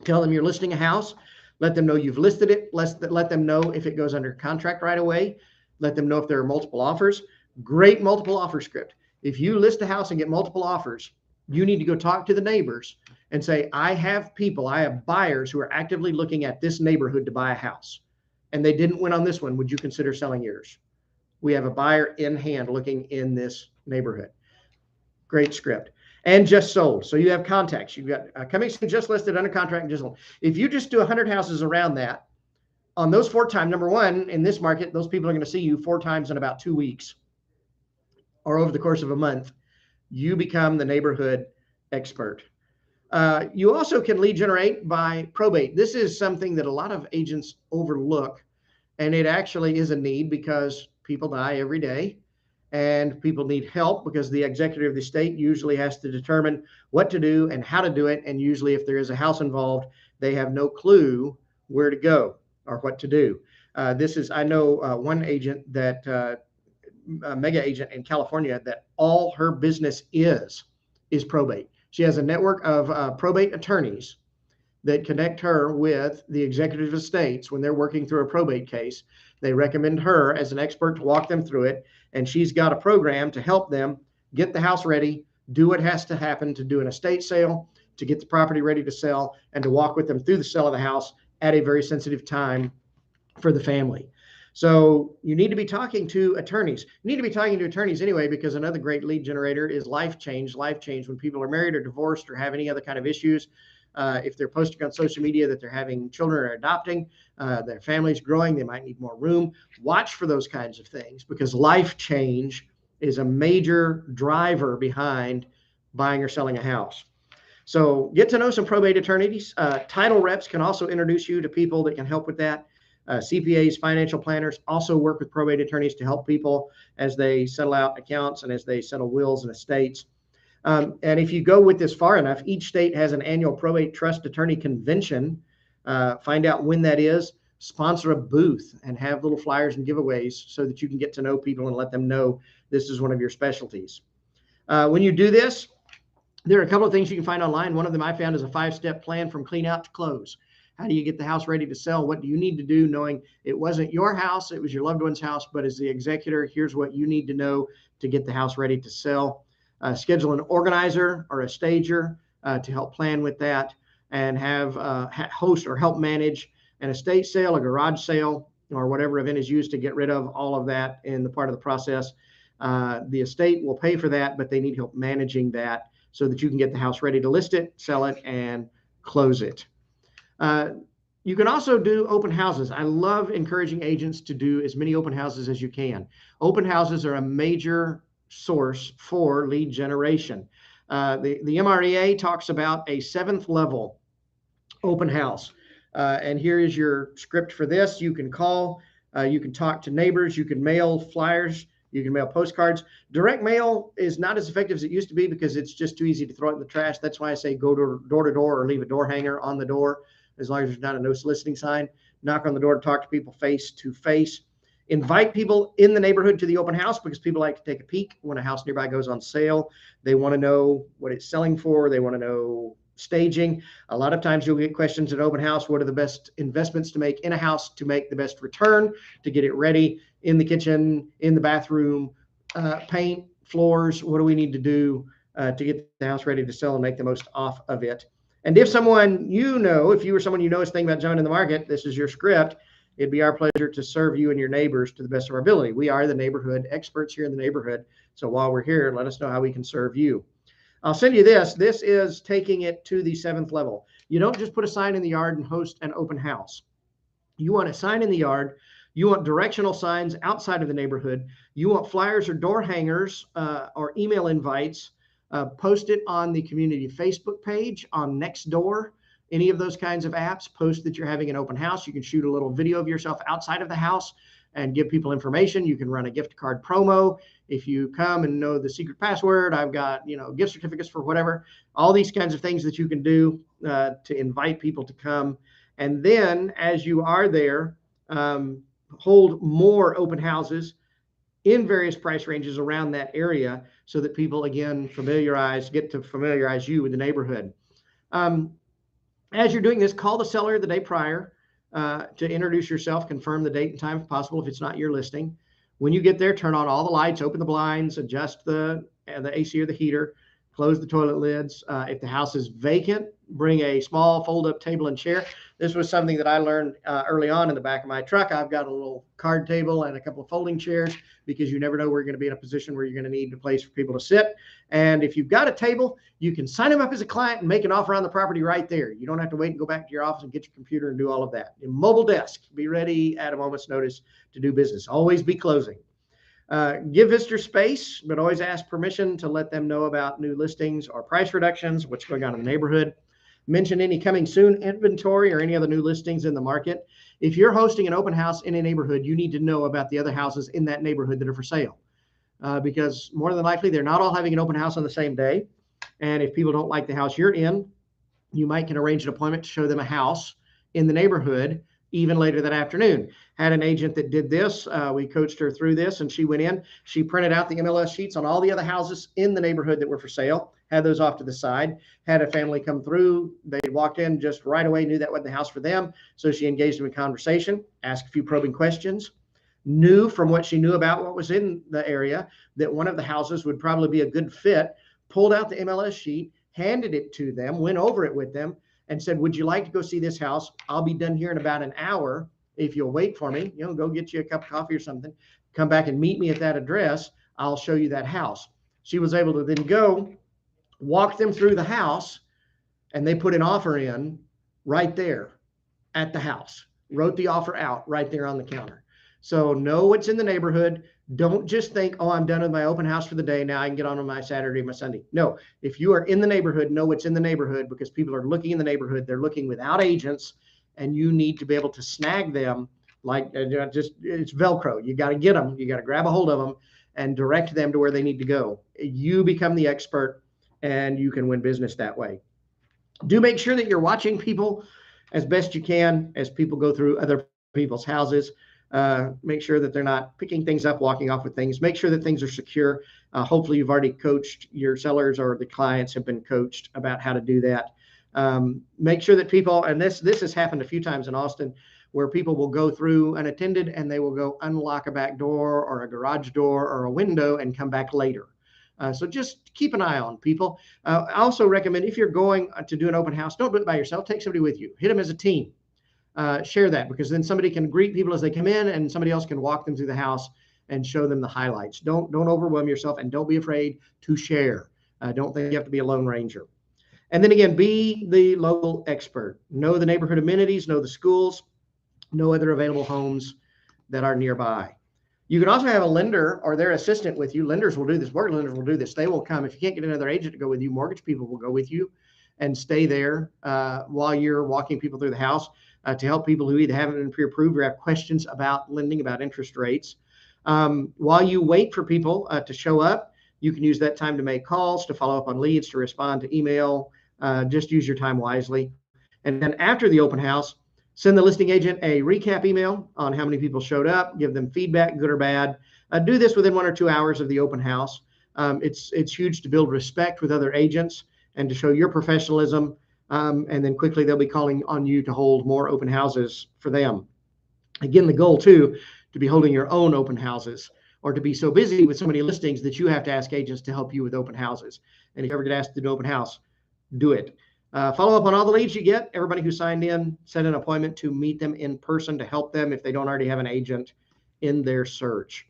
tell them you're listing a house. Let them know you've listed it. Let them know if it goes under contract right away. Let them know if there are multiple offers. Great multiple offer script. If you list a house and get multiple offers, you need to go talk to the neighbors and say, I have buyers who are actively looking at this neighborhood to buy a house, and they didn't win on this one. Would you consider selling yours? We have a buyer in hand looking in this neighborhood. Great script. And just sold. So you have contacts. You've got coming soon, just listed, under contract, and just sold. If you just do 100 houses around that, on those 4 times, number one, in this market, those people are going to see you 4 times in about 2 weeks or over the course of a month. You become the neighborhood expert. You also can lead generate by probate. This is something that a lot of agents overlook, and it actually is a need because people die every day. And people need help because the executive of the state usually has to determine what to do and how to do it. And usually if there is a house involved, they have no clue where to go or what to do. I know one agent that, a mega agent in California, that all her business is probate. She has a network of probate attorneys that connect her with the executive of states when they're working through a probate case. They recommend her as an expert to walk them through it. And she's got a program to help them get the house ready, do what has to happen to do an estate sale, to get the property ready to sell, and to walk with them through the sale of the house at a very sensitive time for the family. So you need to be talking to attorneys. You need to be talking to attorneys anyway, because another great lead generator is life change. Life change when people are married or divorced or have any other kind of issues. If they're posting on social media that they're having children or adopting, their family's growing, they might need more room. Watch for those kinds of things, because life change is a major driver behind buying or selling a house. So get to know some probate attorneys. Title reps can also introduce you to people that can help with that. CPAs, financial planners also work with probate attorneys to help people as they settle out accounts and as they settle wills and estates. And if you go with this far enough, each state has an annual probate trust attorney convention. Find out when that is, sponsor a booth and have little flyers and giveaways so that you can get to know people and let them know this is one of your specialties. When you do this, there are a couple of things you can find online. One of them I found is a 5-step plan from clean out to close. How do you get the house ready to sell? What do you need to do, knowing it wasn't your house, it was your loved one's house, but as the executor, here's what you need to know to get the house ready to sell. Schedule an organizer or a stager to help plan with that, and have host or help manage an estate sale, a garage sale, or whatever event is used to get rid of all of that in the part of the process. The estate will pay for that, but they need help managing that so that you can get the house ready to list it, sell it, and close it. You can also do open houses. I love encouraging agents to do as many open houses as you can. Open houses are a major source for lead generation. The MREA talks about a 7th level open house. And here is your script for this. You can call, you can talk to neighbors, you can mail flyers You can mail postcards. Direct mail is not as effective as it used to be because it's just too easy to throw it in the trash. That's why I say go door to door or leave a door hanger on the door, as long as there's not a no soliciting sign. Knock on the door to talk to people face to face. Invite people in the neighborhood to the open house because people like to take a peek when a house nearby goes on sale. They want to know what it's selling for. They want to know staging. A lot of times you'll get questions at open house. What are the best investments to make in a house to make the best return, to get it ready in the kitchen, in the bathroom, paint, floors? What do we need to do to get the house ready to sell and make the most off of it? And if someone if you were someone is thinking about jumping in the market, this is your script. It'd be our pleasure to serve you and your neighbors to the best of our ability. We are the neighborhood experts here in the neighborhood. So while we're here, let us know how we can serve you. I'll send you this. This is taking it to the 7th level. You don't just put a sign in the yard and host an open house. You want a sign in the yard. You want directional signs outside of the neighborhood. You want flyers or door hangers or email invites. Post it on the community Facebook page, on Nextdoor, any of those kinds of apps. Post that you're having an open house. You can shoot a little video of yourself outside of the house and give people information. You can run a gift card promo. If you come and know the secret password, I've got, gift certificates for whatever, all these kinds of things that you can do to invite people to come. And then as you are there, hold more open houses in various price ranges around that area so that people, again, get to familiarize you with the neighborhood. As you're doing this, call the seller the day prior to introduce yourself, confirm the date and time if possible, if it's not your listing. When you get there, turn on all the lights, open the blinds, adjust the AC or the heater, close the toilet lids. If the house is vacant, bring a small fold-up table and chair. This was something that I learned early on in the back of my truck. I've got a little card table and a couple of folding chairs because you never know where you're going to be in a position where you're going to need a place for people to sit. And if you've got a table, you can sign them up as a client and make an offer on the property right there. You don't have to wait and go back to your office and get your computer and do all of that. Your mobile desk, be ready at a moment's notice to do business. Always be closing. Give visitors space, but always ask permission to let them know about new listings or price reductions, what's going on in the neighborhood. Mention any coming soon inventory or any other new listings in the market. If you're hosting an open house in a neighborhood, you need to know about the other houses in that neighborhood that are for sale, because more than likely they're not all having an open house on the same day. And if people don't like the house you're in, you might can arrange an appointment to show them a house in the neighborhood even later that afternoon. Had an agent that did this. We coached her through this, and she went in. She printed out the MLS sheets on all the other houses in the neighborhood that were for sale, had those off to the side, had a family come through. They walked in just right away, knew that wasn't the house for them. So she engaged them in conversation, asked a few probing questions, knew from what she knew about what was in the area that one of the houses would probably be a good fit, pulled out the MLS sheet, handed it to them, went over it with them, and said, would you like to go see this house? I'll be done here in about an hour. If you'll wait for me, go get you a cup of coffee or something, come back and meet me at that address. I'll show you that house. She was able to then go walk them through the house, and they put an offer in right there at the house, wrote the offer out right there on the counter. So know what's in the neighborhood. Don't just think, oh, I'm done with my open house for the day. Now I can get on with my Saturday, my Sunday. No, if you are in the neighborhood, know what's in the neighborhood, because people are looking in the neighborhood. They're looking without agents, and you need to be able to snag them like it's Velcro. You got to get them. You got to grab a hold of them and direct them to where they need to go. You become the expert, and you can win business that way. Do make sure that you're watching people as best you can as people go through other people's houses. Make sure that they're not picking things up, walking off with things. Make sure that things are secure. Hopefully you've already coached your sellers, or the clients have been coached about how to do that. Make sure that people, and this has happened a few times in Austin, where people will go through unattended and they will go unlock a back door or a garage door or a window and come back later. So just keep an eye on people. I also recommend, if you're going to do an open house, don't do it by yourself. Take somebody with you. Hit them as a team. Share that, because then somebody can greet people as they come in, and somebody else can walk them through the house and show them the highlights. Don't overwhelm yourself, and don't be afraid to share. Don't think you have to be a lone ranger. And then again, be the local expert. Know the neighborhood amenities, know the schools, know other available homes that are nearby. You can also have a lender or their assistant with you. Lenders will do this. Mortgage lenders will do this. They will come. If you can't get another agent to go with you, mortgage people will go with you and stay there while you're walking people through the house to help people who either haven't been pre-approved or have questions about lending, about interest rates. While you wait for people to show up, you can use that time to make calls, to follow up on leads, to respond to email. Just use your time wisely. And then after the open house, send the listing agent a recap email on how many people showed up, give them feedback, good or bad. Do this within 1 or 2 hours of the open house. It's huge to build respect with other agents and to show your professionalism. And then quickly they'll be calling on you to hold more open houses for them. Again, the goal too, to be holding your own open houses, or to be so busy with so many listings that you have to ask agents to help you with open houses. And if you ever get asked to do an open house, do it. Follow up on all the leads you get. Everybody who signed in, set an appointment to meet them in person to help them if they don't already have an agent in their search.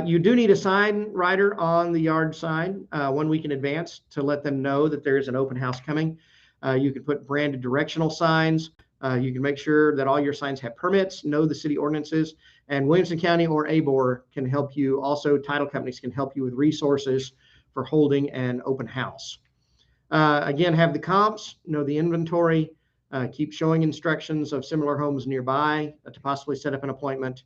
You do need a sign writer on the yard sign 1 week in advance to let them know that there is an open house coming. You can put branded directional signs. You can make sure that all your signs have permits, know the city ordinances, and Williamson County or ABOR can help you. Also, title companies can help you with resources for holding an open house. Again, have the comps, know the inventory, keep showing instructions of similar homes nearby to possibly set up an appointment.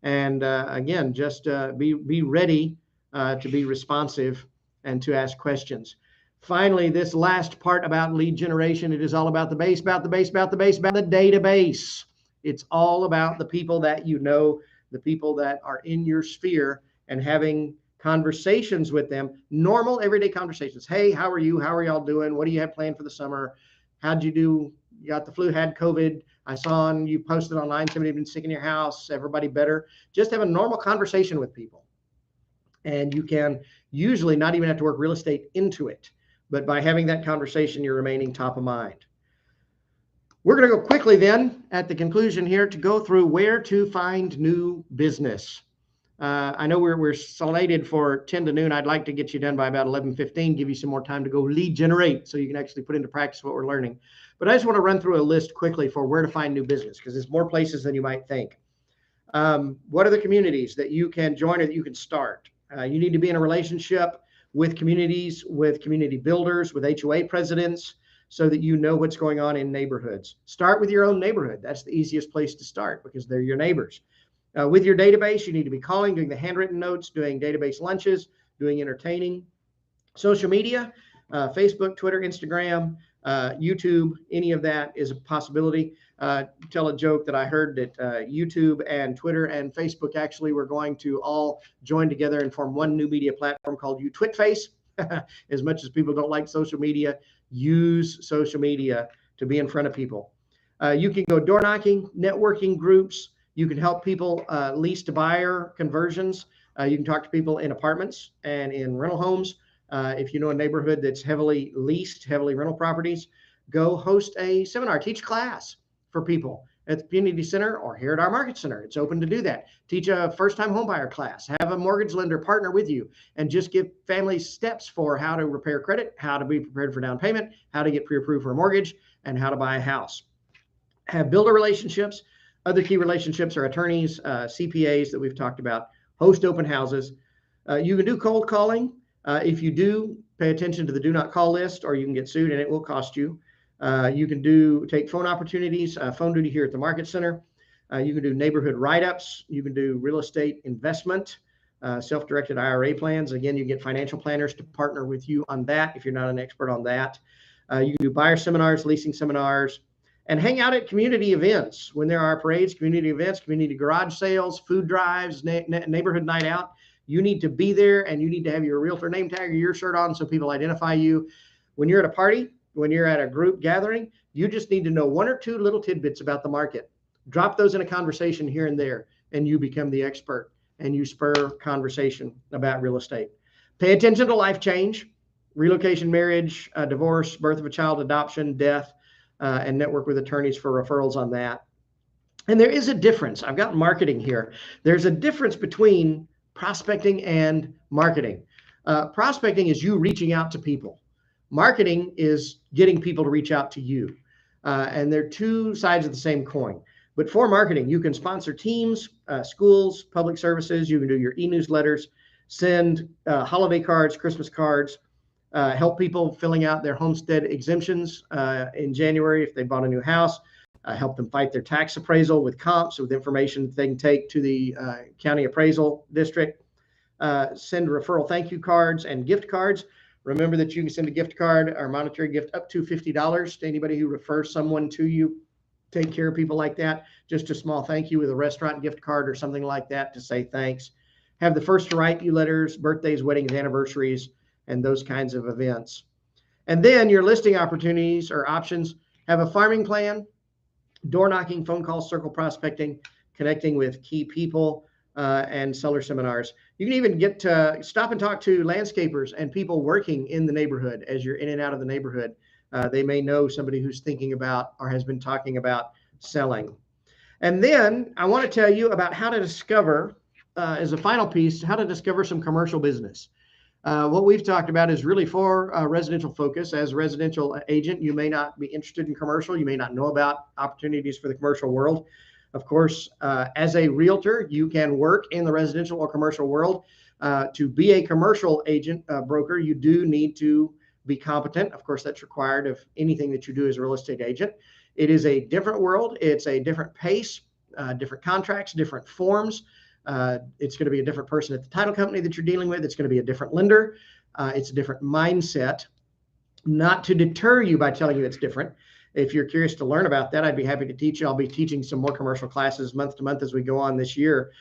And again, just be ready to be responsive and to ask questions. Finally, this last part about lead generation, it is all about the base, about the database. It's all about the people that you know, the people that are in your sphere, and having conversations with them, normal everyday conversations. Hey, how are you? How are y'all doing? What do you have planned for the summer? How'd you do? You got the flu, had COVID. I saw you posted online, somebody had been sick in your house, everybody better. Just have a normal conversation with people. And you can usually not even have to work real estate into it. But by having that conversation, you're remaining top of mind. We're going to go quickly then at the conclusion here to go through where to find new business. I know we're slated for 10 to noon. I'd like to get you done by about 11:15, give you some more time to go lead generate so you can actually put into practice what we're learning. But I just want to run through a list quickly for where to find new business, because there's more places than you might think. What are the communities that you can join or that you can start? You need to be in a relationship with communities, with community builders, with HOA presidents, so that you know what's going on in neighborhoods. Start with your own neighborhood. That's the easiest place to start because they're your neighbors. With your database, you need to be calling, doing the handwritten notes, doing database lunches, doing entertaining. Social media, Facebook, Twitter, Instagram, YouTube, any of that is a possibility. Tell a joke that I heard that YouTube and Twitter and Facebook actually were going to all join together and form one new media platform called UTwitface. As much as people don't like social media, use social media to be in front of people. You can go door knocking, networking groups. You can help people lease to buyer conversions. You can talk to people in apartments and in rental homes. If you know a neighborhood that's heavily leased, heavily rental properties, go host a seminar, teach a class for people at the community center or here at our market center. It's open to do that. Teach a first-time homebuyer class, have a mortgage lender partner with you, and just give families steps for how to repair credit, how to be prepared for down payment, how to get pre-approved for a mortgage, and how to buy a house. Have builder relationships. Other key relationships are attorneys, CPAs that we've talked about. Host open houses. You can do cold calling. If you do, pay attention to the do not call list, or you can get sued and it will cost you. You can take phone opportunities, phone duty here at the market center. You can do neighborhood write-ups. You can do real estate investment, self-directed IRA plans. Again, you get financial planners to partner with you on that if you're not an expert on that. You can do buyer seminars, leasing seminars, and hang out at community events. When there are parades, community events, community garage sales, food drives, neighborhood night out, you need to be there, and you need to have your realtor name tag or your shirt on so people identify you. When you're at a party, when you're at a group gathering, you just need to know 1 or 2 little tidbits about the market. Drop those in a conversation here and there, and you become the expert, and you spur conversation about real estate. Pay attention to life change, relocation, marriage, divorce, birth of a child, adoption, death, and network with attorneys for referrals on that. And there is a difference. I've got marketing here. There's a difference between prospecting and marketing. Prospecting is you reaching out to people. Marketing is getting people to reach out to you. And they're two sides of the same coin. But for marketing, you can sponsor teams, schools, public services. You can do your e-newsletters, send holiday cards, Christmas cards, help people filling out their homestead exemptions in January if they bought a new house. help them fight their tax appraisal with comps, with information they can take to the county appraisal district. Send referral thank you cards and gift cards. Remember that you can send a gift card or monetary gift up to $50 to anybody who refers someone to you. Take care of people like that. Just a small thank you with a restaurant gift card or something like that to say thanks. Have the first to write you letters, birthdays, weddings, anniversaries, and those kinds of events. And then your listing opportunities or options: have a farming plan, door knocking, phone calls, circle prospecting, connecting with key people, and seller seminars. You can even get to stop and talk to landscapers and people working in the neighborhood as you're in and out of the neighborhood. They may know somebody who's thinking about or has been talking about selling. And then I want to tell you about how to discover, as a final piece, how to discover some commercial business. What we've talked about is really for residential focus. As a residential agent, you may not be interested in commercial. You may not know about opportunities for the commercial world. Of course, as a realtor, you can work in the residential or commercial world. To be a commercial agent, broker, you do need to be competent. Of course, that's required of anything that you do as a real estate agent. It is a different world. It's a different pace, different contracts, different forms. It's going to be a different person at the title company that you're dealing with. It's going to be a different lender. It's a different mindset. Not to deter you by telling you it's different. If you're curious to learn about that, I'd be happy to teach you. I'll be teaching some more commercial classes month to month as we go on this year,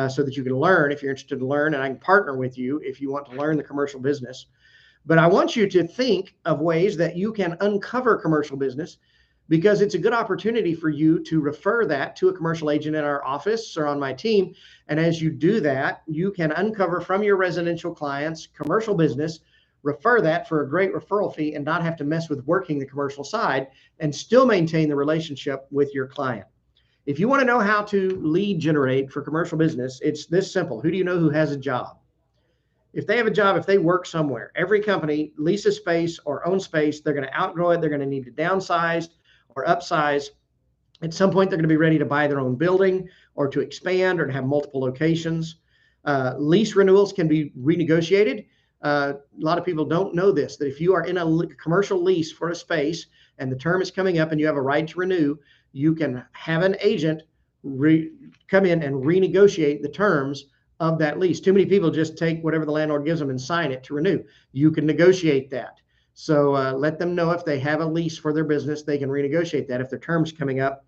so that you can learn if you're interested to learn, and I can partner with you if you want to learn the commercial business. But I want you to think of ways that you can uncover commercial business, because it's a good opportunity for you to refer that to a commercial agent in our office or on my team. And as you do that, you can uncover from your residential clients commercial business, refer that for a great referral fee, and not have to mess with working the commercial side and still maintain the relationship with your client. If you want to know how to lead generate for commercial business, it's this simple. Who do you know who has a job? If they have a job, if they work somewhere, every company leases space or owns space. They're going to outgrow it. They're going to need to downsize or upsize. At some point, they're going to be ready to buy their own building or to expand or to have multiple locations. Lease renewals can be renegotiated. A lot of people don't know this, that if you are in a commercial lease for a space and the term is coming up and you have a right to renew, you can have an agent come in and renegotiate the terms of that lease. Too many people just take whatever the landlord gives them and sign it to renew. You can negotiate that. So let them know if they have a lease for their business, they can renegotiate that if their term's coming up.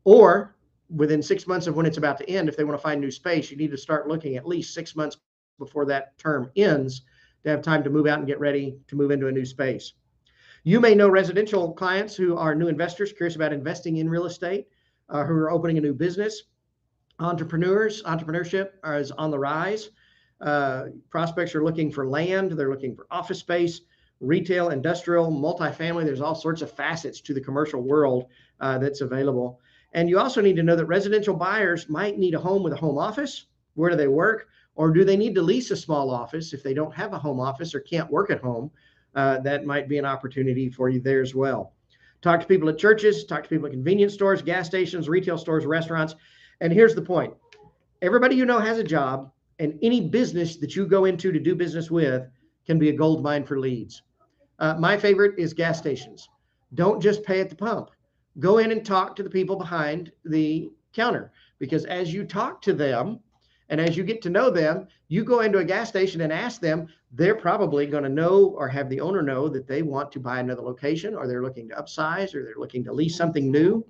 Or within 6 months of when it's about to end, if they want to find new space, you need to start looking at least 6 months before that term ends to have time to move out and get ready to move into a new space. You may know residential clients who are new investors, curious about investing in real estate, who are opening a new business. Entrepreneurship is on the rise. Prospects are looking for land. They're looking for office space, retail, industrial, multifamily. There's all sorts of facets to the commercial world that's available. And you also need to know that residential buyers might need a home with a home office. Where do they work? Or do they need to lease a small office if they don't have a home office or can't work at home? That might be an opportunity for you there as well. Talk to people at churches, talk to people at convenience stores, gas stations, retail stores, restaurants. And here's the point. Everybody you know has a job, and any business that you go into to do business with can be a gold mine for leads. My favorite is gas stations. Don't just pay at the pump. Go in and talk to the people behind the counter, because as you talk to them and as you get to know them, you go into a gas station and ask them, they're probably going to know or have the owner know that they want to buy another location, or they're looking to upsize, or they're looking to lease something new,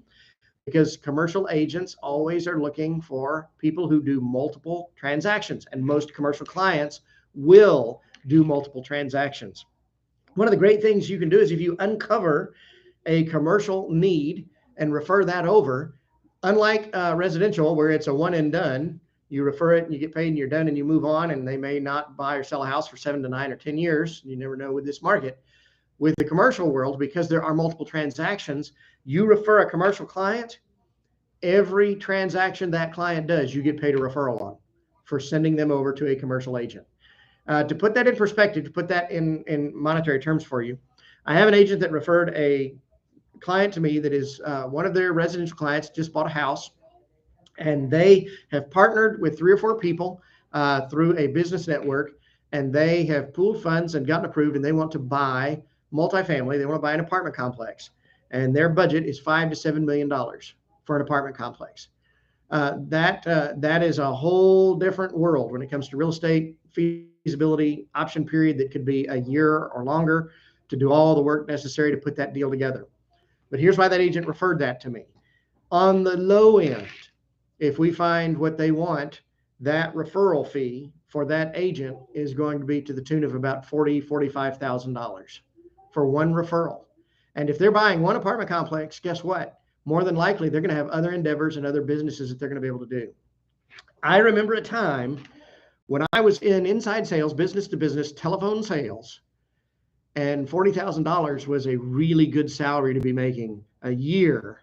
because commercial agents always are looking for people who do multiple transactions, and most commercial clients will do multiple transactions. One of the great things you can do is if you uncover a commercial need and refer that over, unlike residential where it's a one and done, you refer it and you get paid and you're done and you move on, and they may not buy or sell a house for 7 to 9 or 10 years. You never know with this market. With the commercial world, because there are multiple transactions, you refer a commercial client, every transaction that client does, you get paid a referral on for sending them over to a commercial agent. To put that in perspective, to put that in monetary terms for you, I have an agent that referred a client to me that is one of their residential clients just bought a house, and they have partnered with 3 or 4 people through a business network, and they have pooled funds and gotten approved, and they want to buy multifamily. They want to buy an apartment complex. and their budget is $5 to $7 million for an apartment complex. That is a whole different world when it comes to real estate feasibility option period that could be a year or longer to do all the work necessary to put that deal together. But here's why that agent referred that to me. On the low end, if we find what they want, that referral fee for that agent is going to be to the tune of about $40,000, $45,000 for one referral. And if they're buying one apartment complex, guess what? More than likely, they're going to have other endeavors and other businesses that they're going to be able to do. I remember a time when I was in inside sales, business to business, telephone sales, and $40,000 was a really good salary to be making a year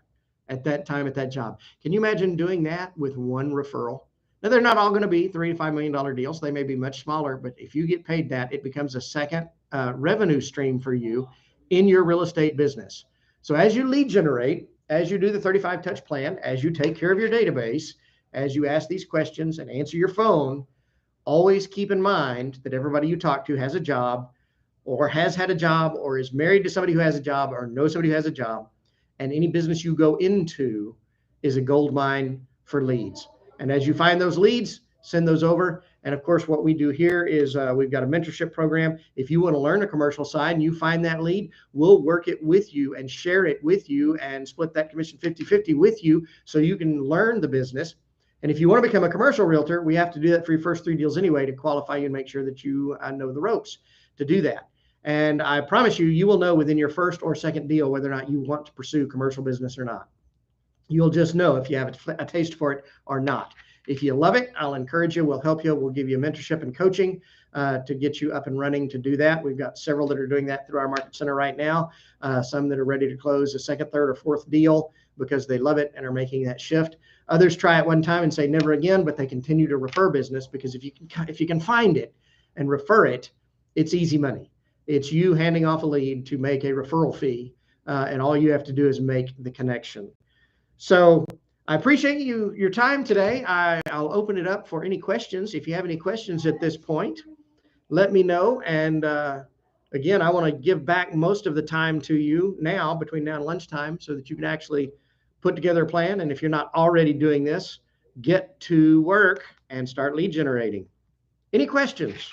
at that time at that job. Can you imagine doing that with one referral? Now, they're not all going to be $3 to $5 million deals. They may be much smaller, but if you get paid that, it becomes a second revenue stream for you in your real estate business. So as you lead generate, as you do the 35 touch plan, as you take care of your database, as you ask these questions and answer your phone, always keep in mind that everybody you talk to has a job or has had a job or is married to somebody who has a job or knows somebody who has a job. And any business you go into is a gold mine for leads. And as you find those leads, send those over. And of course, what we do here is we've got a mentorship program. If you want to learn the commercial side and you find that lead, we'll work it with you and share it with you and split that commission 50-50 with you so you can learn the business. And if you want to become a commercial realtor, we have to do that for your first 3 deals anyway to qualify you and make sure that you know the ropes to do that. And I promise you, you will know within your first or second deal whether or not you want to pursue commercial business or not. You'll just know if you have a taste for it or not. If you love it, I'll encourage you. We'll help you. We'll give you mentorship and coaching to get you up and running to do that. We've got several that are doing that through our market center right now. Some that are ready to close a second, third, or fourth deal because they love it and are making that shift. Others try it one time and say never again, but they continue to refer business because if you can find it and refer it, it's easy money. It's you handing off a lead to make a referral fee, and all you have to do is make the connection. So I appreciate your time today. I'll open it up for any questions. If you have any questions at this point, let me know. And again, I want to give back most of the time to you now, between now and lunchtime, so that you can actually put together a plan. And if you're not already doing this, get to work and start lead generating. Any questions?